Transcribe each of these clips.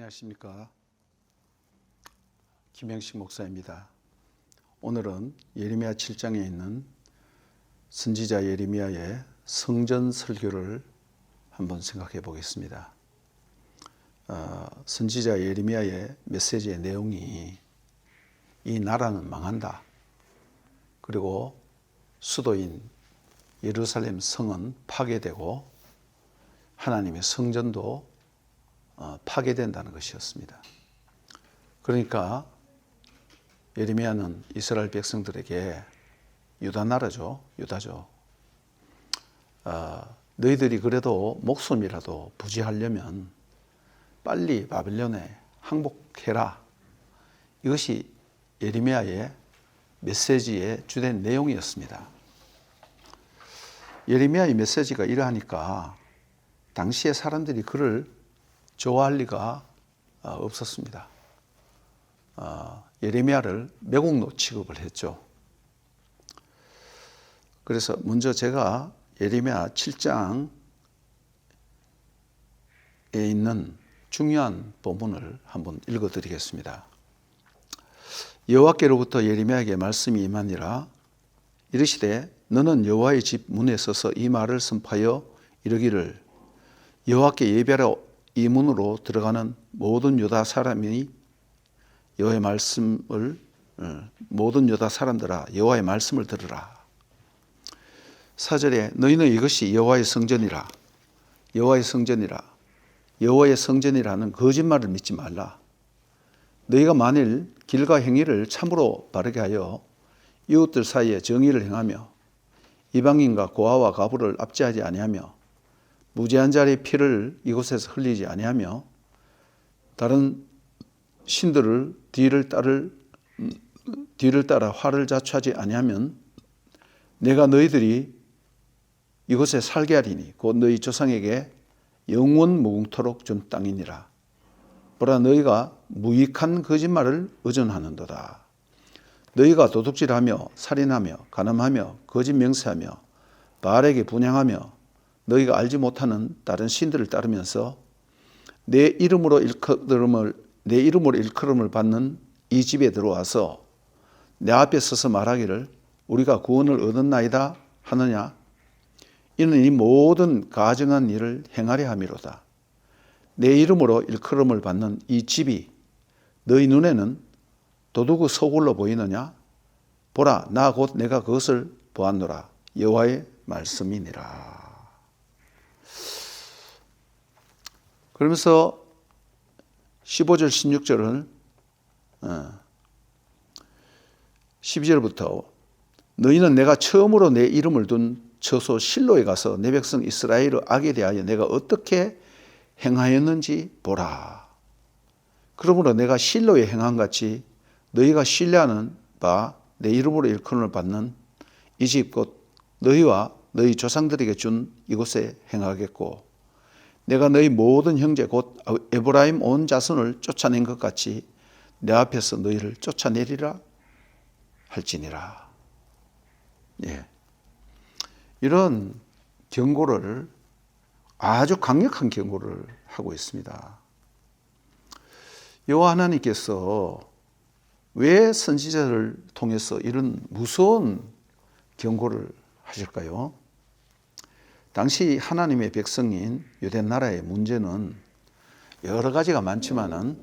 안녕하십니까. 김영식 목사입니다. 오늘은 예레미야 7장에 있는 선지자 예레미야의 성전 설교를 한번 생각해 보겠습니다. 선지자 예레미야의 메시지의 내용이 이 나라는 망한다. 그리고 수도인 예루살렘 성은 파괴되고 하나님의 성전도 파괴된다는 것이었습니다. 그러니까 예레미야는 이스라엘 백성들에게 유다 나라죠. 유다죠. 너희들이 그래도 목숨이라도 부지하려면 빨리 바벨론에 항복해라. 이것이 예레미야의 메시지의 주된 내용이었습니다. 예레미야의 메시지가 이러하니까 당시의 사람들이 그를 좋아할 리가 없었습니다. 예레미야를 매국노 취급을 했죠. 그래서 먼저 제가 예레미야 7장에 있는 중요한 본문을 한번 읽어드리겠습니다. 여호와께로부터 예레미야에게 말씀이 임하니라. 이르시되 너는 여호와의 집 문에 서서 이 말을 선포하여 이르기를 여호와께 예배하러 이 문으로 들어가는 모든 유다 사람이 여호와의 말씀을 모든 유다 사람들아 여호와의 말씀을 들으라. 4절에 너희는 이것이 여호와의 성전이라. 여호와의 성전이라. 여호와의 성전이라는 거짓말을 믿지 말라. 너희가 만일 길과 행위를 참으로 바르게 하여 이웃들 사이에 정의를 행하며 이방인과 고아와 과부를 압제하지 아니하며 무죄한 자의 피를 이곳에서 흘리지 아니하며 다른 신들을 뒤를 따라 화를 자초하지 아니하면 내가 너희들이 이곳에 살게 하리니 곧 너희 조상에게 영원 무궁토록 준 땅이니라. 보라 너희가 무익한 거짓말을 의존하는도다. 너희가 도둑질하며 살인하며 간음하며 거짓 명세하며 바알에게 분향하며 너희가 알지 못하는 다른 신들을 따르면서 내 이름으로 일컬음을 받는 이 집에 들어와서 내 앞에 서서 말하기를 우리가 구원을 얻었나이다 하느냐. 이는 이 모든 가증한 일을 행하려 함이로다. 내 이름으로 일컬음을 받는 이 집이 너희 눈에는 도둑의 소굴로 보이느냐. 보라 나 곧 내가 그것을 보았노라. 여호와의 말씀이니라. 그러면서 15절 16절을 12절부터 너희는 내가 처음으로 내 이름을 둔 처소 실로에 가서 내 백성 이스라엘의 악에 대하여 내가 어떻게 행하였는지 보라. 그러므로 내가 실로에 행한 같이 너희가 신뢰하는 바 내 이름으로 일컬음을 받는 이 집 곧 너희와 너희 조상들에게 준 이곳에 행하겠고 내가 너희 모든 형제 곧 에브라임 온 자손을 쫓아낸 것 같이 내 앞에서 너희를 쫓아내리라 할지니라. 예. 이런 경고를 아주 강력한 경고를 하고 있습니다. 여호와 하나님께서 왜 선지자를 통해서 이런 무서운 경고를 하실까요? 당시 하나님의 백성인 유대 나라의 문제는 여러 가지가 많지만은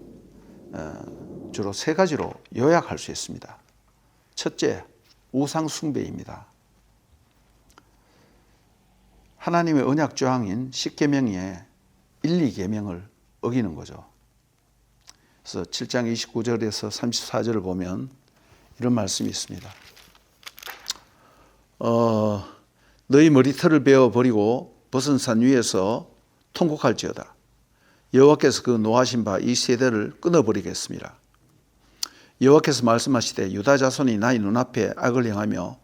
주로 세 가지로 요약할 수 있습니다. 첫째, 우상 숭배입니다. 하나님의 언약 조항인 10계명의 1, 2계명을 어기는 거죠. 그래서 7장 29절에서 34절을 보면 이런 말씀이 있습니다. 너희 머리털을 베어 버리고 벗은 산 위에서 통곡할지어다. 여호와께서 그 노하신 바 이 세대를 끊어버리겠습니다. 여호와께서 말씀하시되 유다 자손이 나의 눈앞에 악을 행하며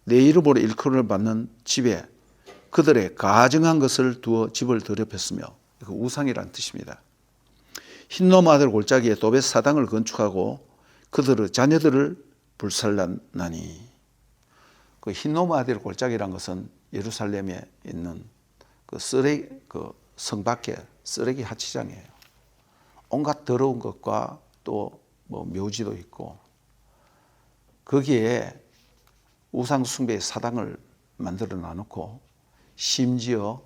내 이름으로 일컬음을 받는 집에 그들의 가증한 것을 두어 집을 더럽혔으며 그 우상이란 뜻입니다. 흰놈 아들 골짜기에 도벳 사당을 건축하고 그들의 자녀들을 불살랐나니 그 흰놈 아들 골짜기란 것은 예루살렘에 있는 그 성 밖에 쓰레기 하치장이에요. 온갖 더러운 것과 또 뭐 묘지도 있고 거기에 우상 숭배의 사당을 만들어 놔놓고 심지어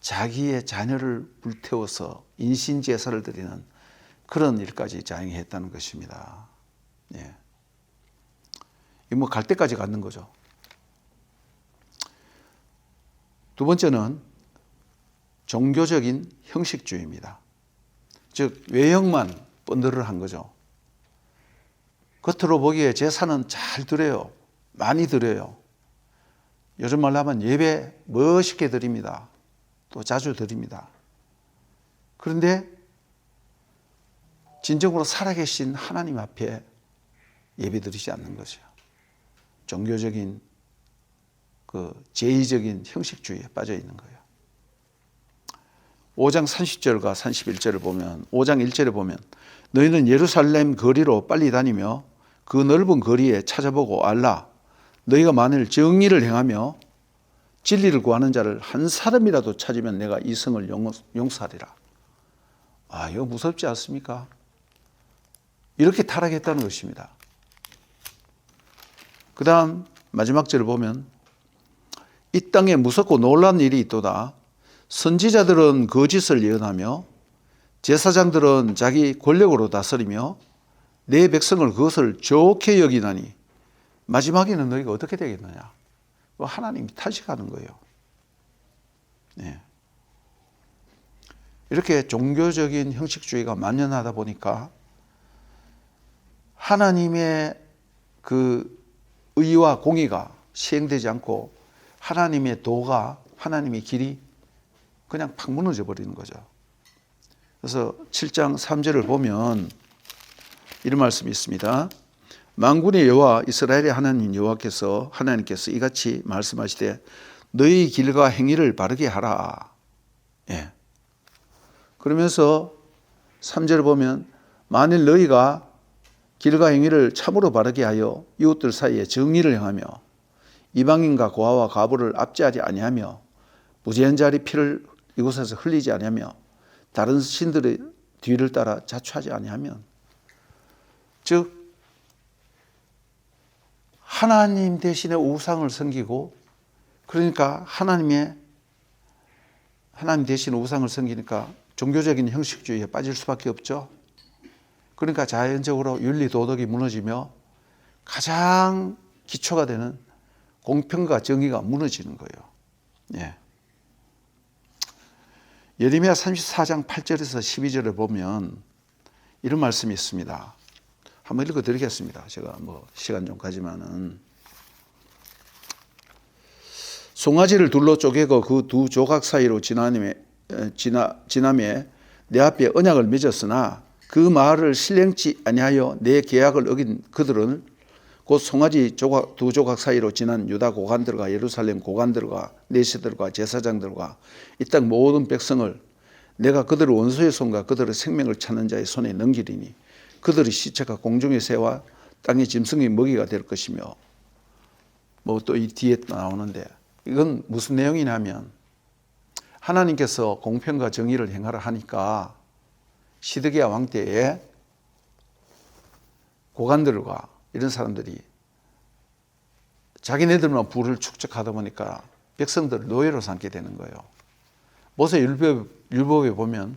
자기의 자녀를 불태워서 인신제사를 드리는 그런 일까지 자행했다는 것입니다. 예. 이 뭐 갈 때까지 갔는 거죠. 두 번째는 종교적인 형식주의입니다. 즉 외형만 번들을 거죠. 겉으로 보기에 제사는 잘 드려요. 많이 드려요. 요즘 말로 하면 예배 멋있게 드립니다. 또 자주 드립니다. 그런데 진정으로 살아계신 하나님 앞에 예배 드리지 않는 거죠. 종교적인 그 제의적인 형식주의에 빠져 있는 거예요. 5장 30절과 31절을 보면 5장 1절에 보면 너희는 예루살렘 거리로 빨리 다니며 그 넓은 거리에 찾아보고 알라. 너희가 만일 정의를 행하며 진리를 구하는 자를 한 사람이라도 찾으면 내가 이 성을 용서하리라. 아, 이거 무섭지 않습니까? 이렇게 타락했다는 것입니다. 그 다음 마지막 절을 보면 이 땅에 무섭고 놀라운 일이 있도다. 선지자들은 거짓을 예언하며 제사장들은 자기 권력으로 다스리며 내 백성을 그것을 좋게 여기나니 마지막에는 너희가 어떻게 되겠느냐. 하나님이 탄식하는 거예요. 네. 이렇게 종교적인 형식주의가 만연하다 보니까 하나님의 그 의와 공의가 시행되지 않고 하나님의 도가 하나님의 길이 그냥 팍 무너져 버리는 거죠. 그래서 7장 3절을 보면 이런 말씀이 있습니다. 만군의 여호와 이스라엘의 하나님 여호와께서 하나님께서 이같이 말씀하시되 너희 길과 행위를 바르게 하라. 예. 그러면서 3절을 보면 만일 너희가 길과 행위를 참으로 바르게 하여 이웃들 사이에 정의를 행하며 이방인과 고아와 과부를 압제하지 아니하며 무죄한 자리 피를 이곳에서 흘리지 아니하며 다른 신들의 뒤를 따라 자초하지 아니하면 즉 하나님 대신에 우상을 섬기고 그러니까 하나님 대신에 우상을 섬기니까 종교적인 형식주의에 빠질 수밖에 없죠. 그러니까 자연적으로 윤리 도덕이 무너지며 가장 기초가 되는 공평과 정의가 무너지는 거예요. 예. 예레미야 34장 8절에서 12절을 보면 이런 말씀이 있습니다. 한번 읽어드리겠습니다. 제가 뭐 시간 좀 가지만은 송아지를 둘로 쪼개고 그 두 조각 사이로 지나매 내 앞에 언약을 맺었으나 그 말을 실행치 아니하여 내 계약을 어긴 그들은 곧 송아지 두 조각 사이로 지난 유다 고관들과 예루살렘 고관들과 내시들과 제사장들과 이 땅 모든 백성을 내가 그들의 원수의 손과 그들의 생명을 찾는 자의 손에 넘기리니 그들의 시체가 공중의 새와 땅의 짐승의 먹이가 될 것이며 뭐 또 이 뒤에 나오는데 이건 무슨 내용이냐면 하나님께서 공평과 정의를 행하라 하니까 시드기야 왕 때에 고관들과 이런 사람들이 자기네들만 부를 축적하다 보니까 백성들을 노예로 삼게 되는 거예요. 모세 율법에 보면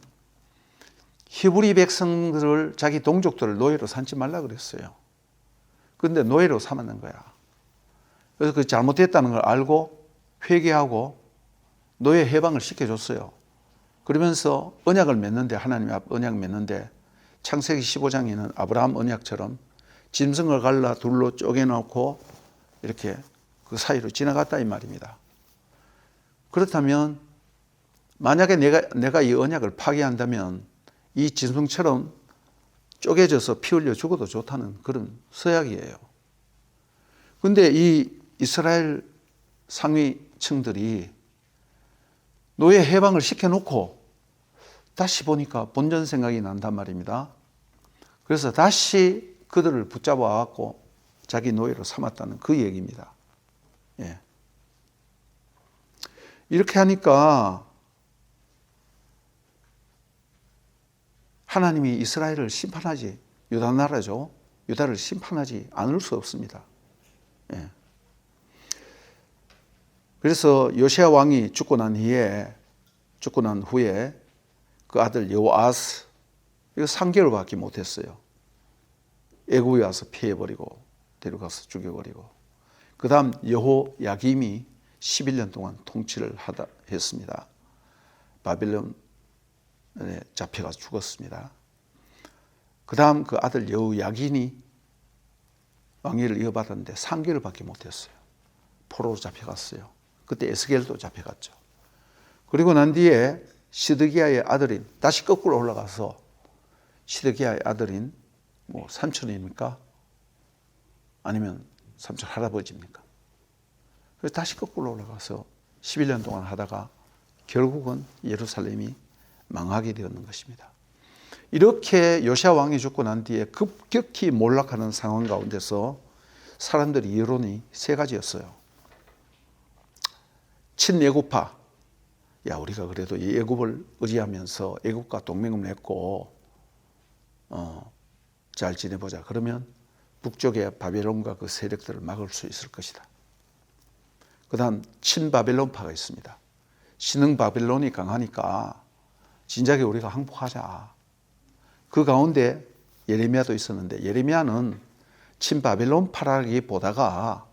히브리 백성들을 자기 동족들을 노예로 삼지 말라 그랬어요. 그런데 노예로 삼았는 거야. 그래서 그 잘못됐다는 걸 알고 회개하고 노예 해방을 시켜줬어요. 그러면서 언약을 맺는데 하나님 앞 언약 맺는데 창세기 15장에는 아브라함 언약처럼 짐승을 갈라 둘로 쪼개놓고 이렇게 그 사이로 지나갔다 이 말입니다. 그렇다면 만약에 내가 이 언약을 파기한다면 이 짐승처럼 쪼개져서 피 흘려 죽어도 좋다는 그런 서약이에요. 그런데 이 이스라엘 상위층들이 노예 해방을 시켜놓고 다시 보니까 본전 생각이 난단 말입니다. 그래서 다시 그들을 붙잡아 갖고 자기 노예로 삼았다는 그 얘기입니다. 예. 이렇게 하니까 하나님이 이스라엘을 심판하지, 유다 나라죠. 유다를 심판하지 않을 수 없습니다. 예. 그래서 요시야 왕이 죽고 난 후에 그 아들 여호아스, 이거 3개월밖에 못했어요. 애굽에 와서 피해버리고 데려가서 죽여버리고, 그 다음 여호야김이 11년 동안 통치를 했습니다. 바벨론에 잡혀가 죽었습니다. 그 다음 그 아들 여호야긴이 왕위를 이어받았는데 3개월밖에 못했어요. 포로로 잡혀갔어요. 그때 에스겔도 잡혀갔죠. 그리고 난 뒤에 시드기야의 아들인, 다시 거꾸로 올라가서 시드기야의 아들인 뭐 삼촌입니까? 아니면 삼촌 할아버지입니까? 그래서 다시 거꾸로 올라가서 11년 동안 하다가 결국은 예루살렘이 망하게 되었는 것입니다. 이렇게 요시야 왕이 죽고 난 뒤에 급격히 몰락하는 상황 가운데서 사람들의 여론이 세 가지였어요. 친애굽파, 야 우리가 그래도 이 애굽을 의지하면서 애굽과 동맹을 맺고 잘 지내보자. 그러면 북쪽의 바벨론과 그 세력들을 막을 수 있을 것이다. 그 다음 친바벨론파가 있습니다. 신흥 바벨론이 강하니까 진작에 우리가 항복하자. 그 가운데 예레미야도 있었는데, 예레미야는 친바벨론파라기보다가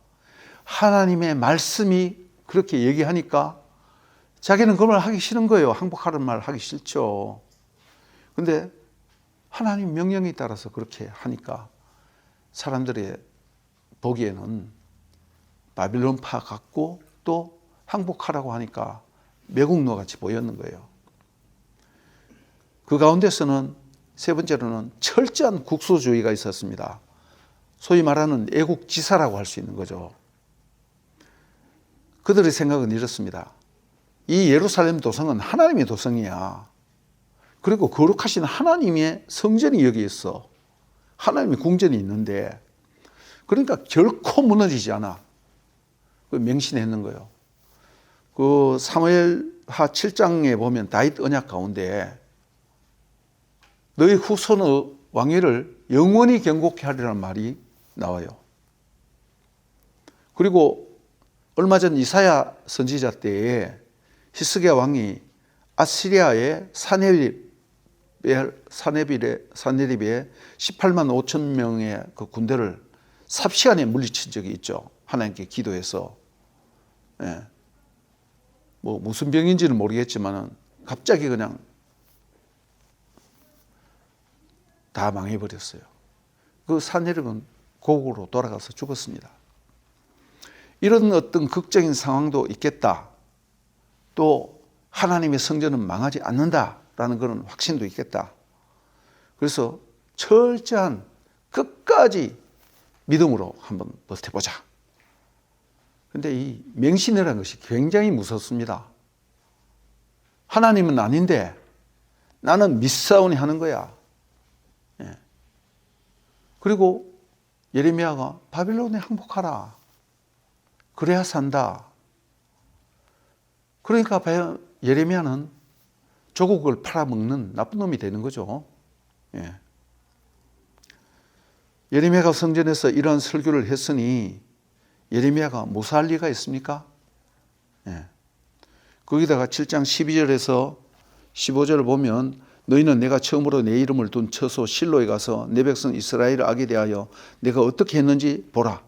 하나님의 말씀이 그렇게 얘기하니까 자기는 그 말 하기 싫은 거예요. 항복하는 말 하기 싫죠. 근데 하나님 명령에 따라서 그렇게 하니까 사람들이 보기에는 바빌론파 같고 또 항복하라고 하니까 매국노 같이 보였는 거예요. 그 가운데서는 세 번째로는 철저한 국수주의가 있었습니다. 소위 말하는 애국지사라고 할 수 있는 거죠. 그들의 생각은 이렇습니다. 이 예루살렘 도성은 하나님의 도성이야. 그리고 거룩하신 하나님의 성전이 여기 있어. 하나님의 궁전이 있는데, 그러니까 결코 무너지지 않아. 맹신했는 거예요. 그 사무엘하 7장에 보면 다윗 언약 가운데 너희 후손의 왕위를 영원히 경고케 하리라는 말이 나와요. 그리고 얼마 전 이사야 선지자 때에 히스기야 왕이 아시리아의 사네립의 18만 5천 명의 그 군대를 삽시간에 물리친 적이 있죠. 하나님께 기도해서. 예. 뭐 무슨 병인지는 모르겠지만 갑자기 그냥 다 망해버렸어요. 그 사네립은 고국으로 돌아가서 죽었습니다. 이런 어떤 극적인 상황도 있겠다. 또 하나님의 성전은 망하지 않는다라는 그런 확신도 있겠다. 그래서 철저한 끝까지 믿음으로 한번 버텨보자. 그런데 이 맹신이라는 것이 굉장히 무섭습니다. 하나님은 아닌데 나는 믿사오니 하는 거야. 예. 그리고 예레미야가 바빌론에 항복하라. 그래야 산다. 그러니까 예레미야는 조국을 팔아먹는 나쁜 놈이 되는 거죠. 예. 예레미야가 성전에서 이런 설교를 했으니 예레미야가 무사할 리가 있습니까? 예. 거기다가 7장 12절에서 15절을 보면 너희는 내가 처음으로 내 이름을 둔 처소 실로에 가서 내 백성 이스라엘을 악에 대하여 내가 어떻게 했는지 보라.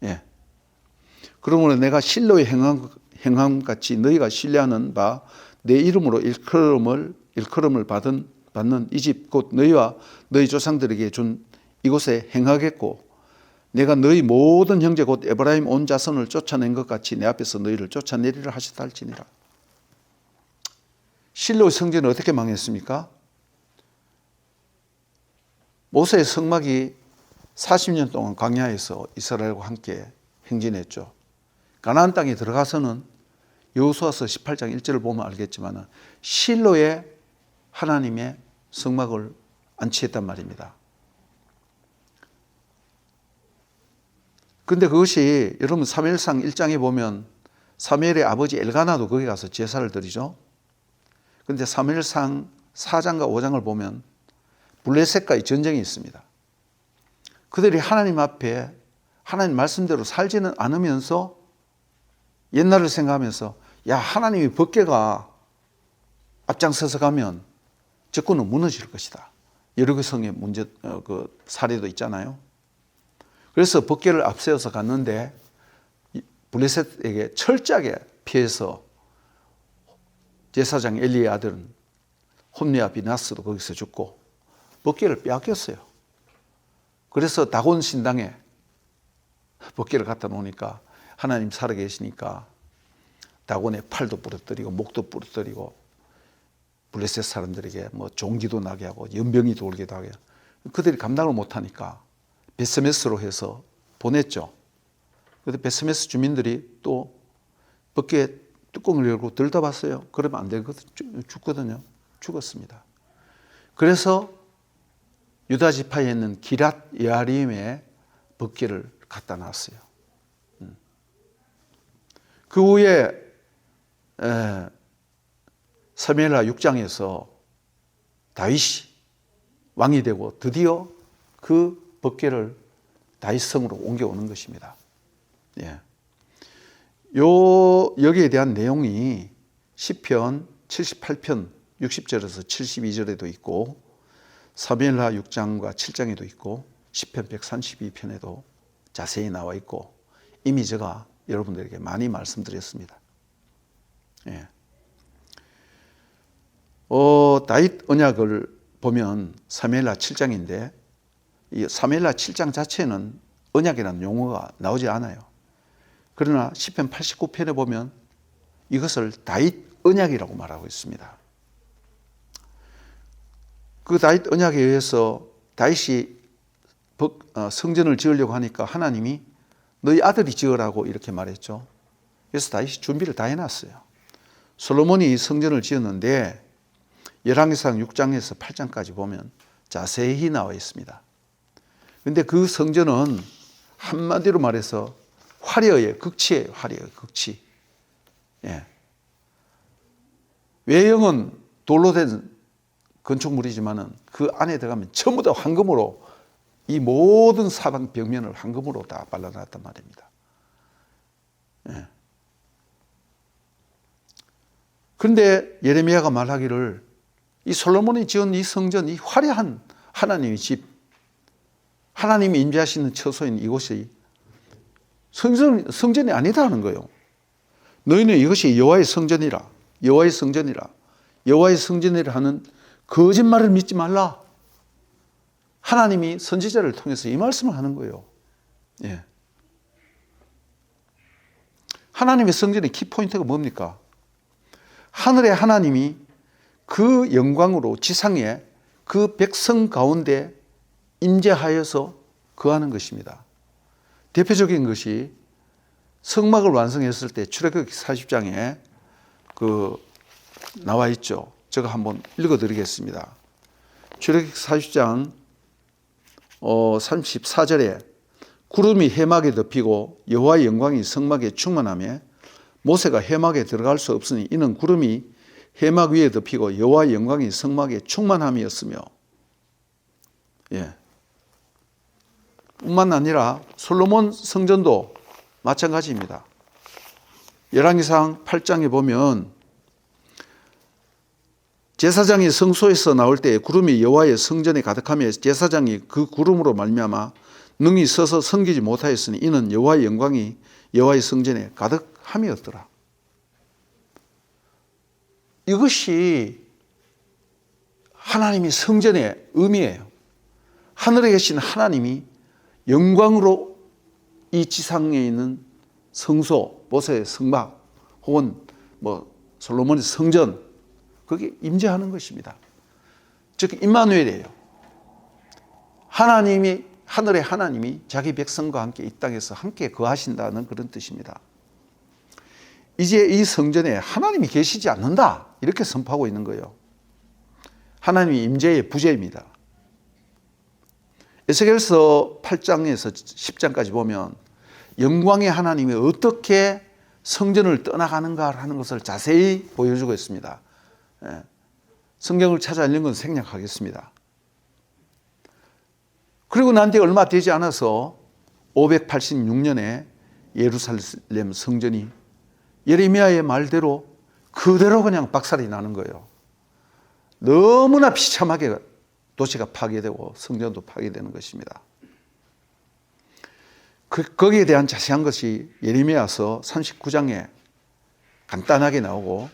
예. 그러므로 내가 실로의 행함같이 너희가 신뢰하는 바 내 이름으로 일컬음을 받는 이 집 곧 너희와 너희 조상들에게 준 이곳에 행하겠고 내가 너희 모든 형제 곧 에브라임 온 자손을 쫓아낸 것 같이 내 앞에서 너희를 쫓아내리라 하셨다 할지니라. 실로의 성전은 어떻게 망했습니까? 모세의 성막이 40년 동안 광야에서 이스라엘과 함께 행진했죠. 가나안 땅에 들어가서는 여호수아서 18장 1절을 보면 알겠지만 실로에 하나님의 성막을 안치했단 말입니다. 그런데 그것이 여러분 사무엘상 1장에 보면 사무엘의 아버지 엘가나도 거기 가서 제사를 드리죠. 그런데 사무엘상 4장과 5장을 보면 블레셋과의 전쟁이 있습니다. 그들이 하나님 앞에 하나님 말씀대로 살지는 않으면서 옛날을 생각하면서 야, 하나님이 법궤가 앞장서서 가면 적군은 무너질 것이다. 여리고성의 문제 그 사례도 있잖아요. 그래서 법궤를 앞세워서 갔는데 블레셋에게 철저하게 피해서 제사장 엘리의 아들은 홈리와 비나스도 거기서 죽고 법궤를 빼앗겼어요. 그래서 다곤 신당에 법궤를 갖다 놓으니까 하나님 살아계시니까 다곤의 팔도 부러뜨리고 목도 부러뜨리고 블레셋 사람들에게 뭐 종기도 나게 하고 연병이 돌기도 하게 그들이 감당을 못하니까 베스메스로 해서 보냈죠. 그런데 베스메스 주민들이 또 법궤 뚜껑을 열고 들다봤어요. 그러면 안 되거든요. 죽거든요. 죽었습니다. 그래서 유다 지파에 있는 기랏 예아림에 법궤를 갖다 놨어요. 그 후에 사무엘하 6장에서 다윗이 왕이 되고 드디어 그 법궤를 다윗성으로 옮겨오는 것입니다. 예. 여기에 대한 내용이 시편 78편 60절에서 72절에도 있고 사무엘하 6장과 7장에도 있고 시편 132편에도 자세히 나와 있고 이미 제가 여러분들에게 많이 말씀드렸습니다. 예. 다윗 언약을 보면 사무엘하 7장인데 이 사무엘하 7장 자체는 언약이라는 용어가 나오지 않아요. 그러나 시편 89편에 보면 이것을 다윗 언약이라고 말하고 있습니다. 그 다윗 언약에 의해서 다윗이 성전을 지으려고 하니까 하나님이 너희 아들이 지으라고 이렇게 말했죠. 그래서 다윗이 준비를 다 해놨어요. 솔로몬이 성전을 지었는데 열왕기상 6장에서 8장까지 보면 자세히 나와 있습니다. 그런데 그 성전은 한마디로 말해서 화려의 극치예요. 화려의 극치. 예. 외형은 돌로 된 건축물이지만은 그 안에 들어가면 전부 다 황금으로 이 모든 사방 벽면을 황금으로 다 발라놨단 말입니다. 예. 그런데 예레미야가 말하기를 이 솔로몬이 지은 이 성전, 이 화려한 하나님의 집, 하나님이 임재하시는 처소인 이곳이 성전이 아니다는 거예요. 너희는 이것이 여호와의 성전이라, 여호와의 성전이라, 여호와의 성전이라 하는 거짓말을 믿지 말라. 하나님이 선지자를 통해서 이 말씀을 하는 거예요. 예. 하나님의 성전의 키포인트가 뭡니까? 하늘의 하나님이 그 영광으로 지상에 그 백성 가운데 임재하여서 거하는 것입니다. 대표적인 것이 성막을 완성했을 때 출애굽기 40장에 나와 있죠. 제가 한번 읽어드리겠습니다. 출애굽기 40장 34절에 구름이 해막에 덮이고 여호와의 영광이 성막에 충만하며 모세가 해막에 들어갈 수 없으니 이는 구름이 해막 위에 덮이고 여호와의 영광이 성막에 충만함이었으며 예. 뿐만 아니라 솔로몬 성전도 마찬가지입니다. 열왕기상 8장에 보면 제사장이 성소에서 나올 때 구름이 여호와의 성전에 가득하며 제사장이 그 구름으로 말미암아 능히 서서 섬기지 못하였으니 이는 여호와의 영광이 여호와의 성전에 가득함이었더라. 이것이 하나님의 성전의 의미예요. 하늘에 계신 하나님이 영광으로 이 지상에 있는 성소, 모세의 성막 혹은 솔로몬의 성전 거기에 임재하는 것입니다. 즉 임마누엘이에요. 하늘의 하나님이 자기 백성과 함께 이 땅에서 함께 거하신다는 그런 뜻입니다. 이제 이 성전에 하나님이 계시지 않는다 이렇게 선포하고 있는 거예요. 하나님이 임재의 부재입니다. 에스겔서 8장에서 10장까지 보면 영광의 하나님이 어떻게 성전을 떠나가는가 하는 것을 자세히 보여주고 있습니다. 성경을 찾아 읽는 건 생략하겠습니다. 그리고 난 뒤 얼마 되지 않아서 586년에 예루살렘 성전이 예레미야의 말대로 그대로 그냥 박살이 나는 거예요. 너무나 비참하게 도시가 파괴되고 성전도 파괴되는 것입니다. 거기에 대한 자세한 것이 예레미야서 39장에 간단하게 나오고,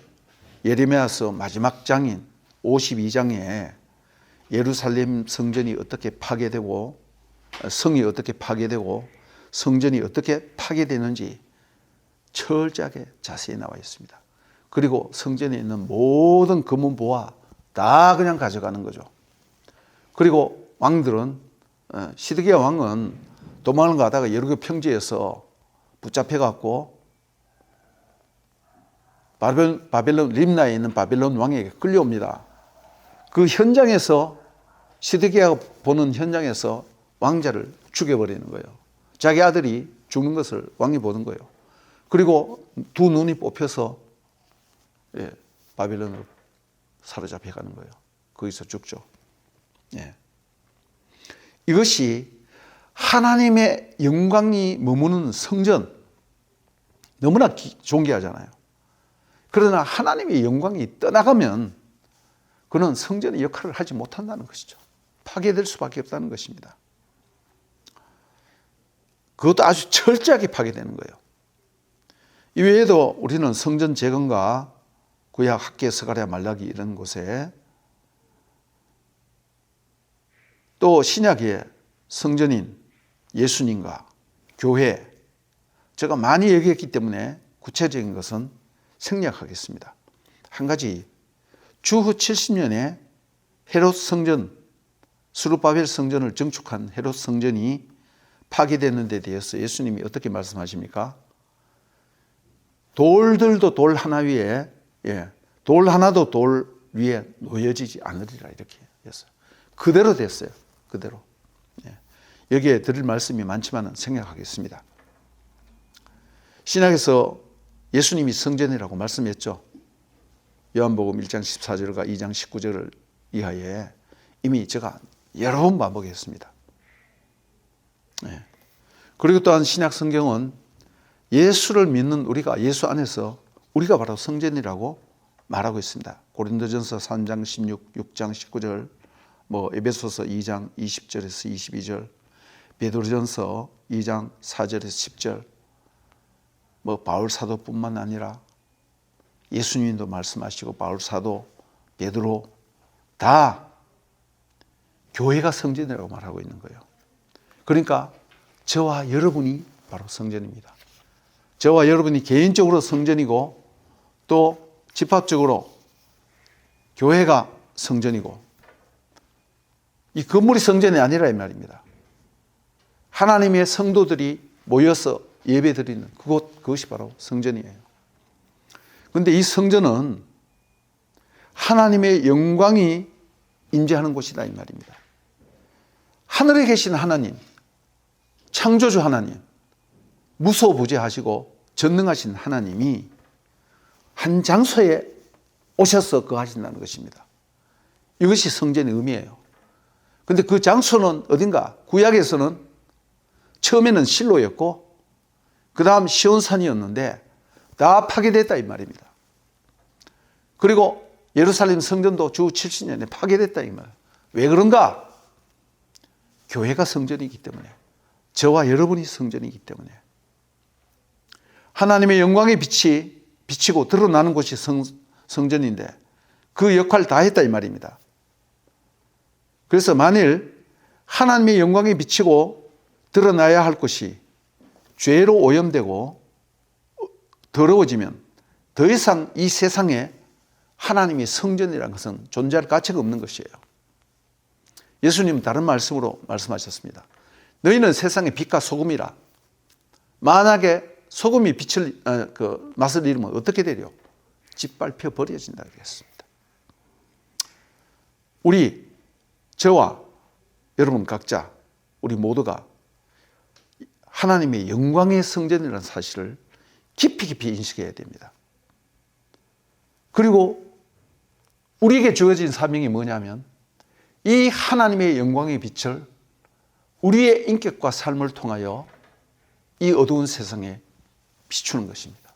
예레미야서 마지막 장인 52장에 예루살렘 성전이 어떻게 파괴되고 성이 어떻게 파괴되고 성전이 어떻게 파괴되는지 철저하게 자세히 나와 있습니다. 그리고 성전에 있는 모든 금은보화 다 그냥 가져가는 거죠. 그리고 왕들은, 시드기야 왕은 도망을 가다가 여리고 평지에서 붙잡혀갖고 바벨론 림나에 있는 바벨론 왕에게 끌려옵니다. 그 현장에서, 시드기야가 보는 현장에서 왕자를 죽여버리는 거예요. 자기 아들이 죽는 것을 왕이 보는 거예요. 그리고 두 눈이 뽑혀서 바벨론으로 사로잡혀 가는 거예요. 거기서 죽죠. 이것이 하나님의 영광이 머무는 성전, 너무나 존귀하잖아요. 그러나 하나님의 영광이 떠나가면 그는 성전의 역할을 하지 못한다는 것이죠. 파괴될 수밖에 없다는 것입니다. 그것도 아주 철저하게 파괴되는 거예요. 이외에도 우리는 성전 재건과 구약 학개, 스가랴, 말라기 이런 곳에, 또 신약의 성전인 예수님과 교회, 제가 많이 얘기했기 때문에 구체적인 것은 생략하겠습니다. 한 가지, 주후 70년에 헤롯 성전, 스룹바벨 성전을 증축한 헤롯 성전이 파괴되는 데 대해서 예수님이 어떻게 말씀하십니까? 돌들도 돌 하나 위에, 돌 하나도 돌 위에 놓여지지 않으리라, 이렇게 했어요. 그대로 됐어요. 그대로. 여기에 드릴 말씀이 많지만 생략하겠습니다. 신약에서 예수님이 성전이라고 말씀했죠. 요한복음 1장 14절과 2장 19절을 이하에 이미 제가 여러 번 반복했습니다. 그리고 또한 신약 성경은 예수를 믿는 우리가, 예수 안에서 우리가 바로 성전이라고 말하고 있습니다. 고린도전서 3장 16, 6장 19절, 에베소서 2장 20절에서 22절, 베드로전서 2장 4절에서 10절, 바울 사도뿐만 아니라 예수님도 말씀하시고 바울 사도, 베드로 다 교회가 성전이라고 말하고 있는 거예요. 그러니까 저와 여러분이 바로 성전입니다. 저와 여러분이 개인적으로 성전이고, 또 집합적으로 교회가 성전이고, 이 건물이 성전이 아니라 이 말입니다. 하나님의 성도들이 모여서 예배드리는 그것이 바로 성전이에요. 그런데 이 성전은 하나님의 영광이 임재하는 곳이다, 이 말입니다. 하늘에 계신 하나님, 창조주 하나님, 무소부재하시고 전능하신 하나님이 한 장소에 오셔서 거하신다는 것입니다. 이것이 성전의 의미예요. 그런데 그 장소는 어딘가? 구약에서는 처음에는 실로였고 그 다음 시온산이었는데 다 파괴됐다, 이 말입니다. 그리고 예루살렘 성전도 주 70년에 파괴됐다, 이 말. 왜 그런가? 교회가 성전이기 때문에, 저와 여러분이 성전이기 때문에, 하나님의 영광의 빛이 비치고 드러나는 곳이 성전인데 그 역할을 다 했다, 이 말입니다. 그래서 만일 하나님의 영광이 비치고 드러나야 할 것이 죄로 오염되고 더러워지면 더 이상 이 세상에 하나님의 성전이라는 것은 존재할 가치가 없는 것이에요. 예수님은 다른 말씀으로 말씀하셨습니다. 너희는 세상의 빛과 소금이라. 만약에 소금이 빛을 맛을 잃으면 어떻게 되려? 짓밟혀 버려진다 그랬습니다. 저와 여러분 각자, 우리 모두가 하나님의 영광의 성전이라는 사실을 깊이 인식해야 됩니다. 그리고 우리에게 주어진 사명이 뭐냐면 이 하나님의 영광의 빛을 우리의 인격과 삶을 통하여 이 어두운 세상에 비추는 것입니다.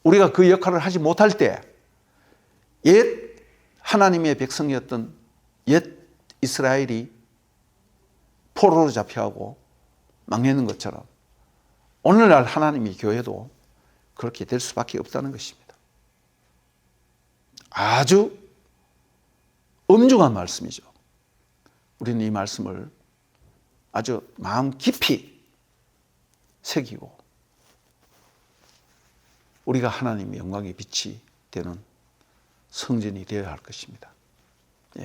우리가 그 역할을 하지 못할 때 옛 하나님의 백성이었던 옛 이스라엘이 포로로 잡혀가고 망하는 것처럼 오늘날 하나님의 교회도 그렇게 될 수밖에 없다는 것입니다. 아주 엄중한 말씀이죠. 우리는 이 말씀을 아주 마음 깊이 새기고 우리가 하나님의 영광의 빛이 되는 성전이 되어야 할 것입니다.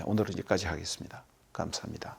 오늘은 여기까지 하겠습니다. 감사합니다.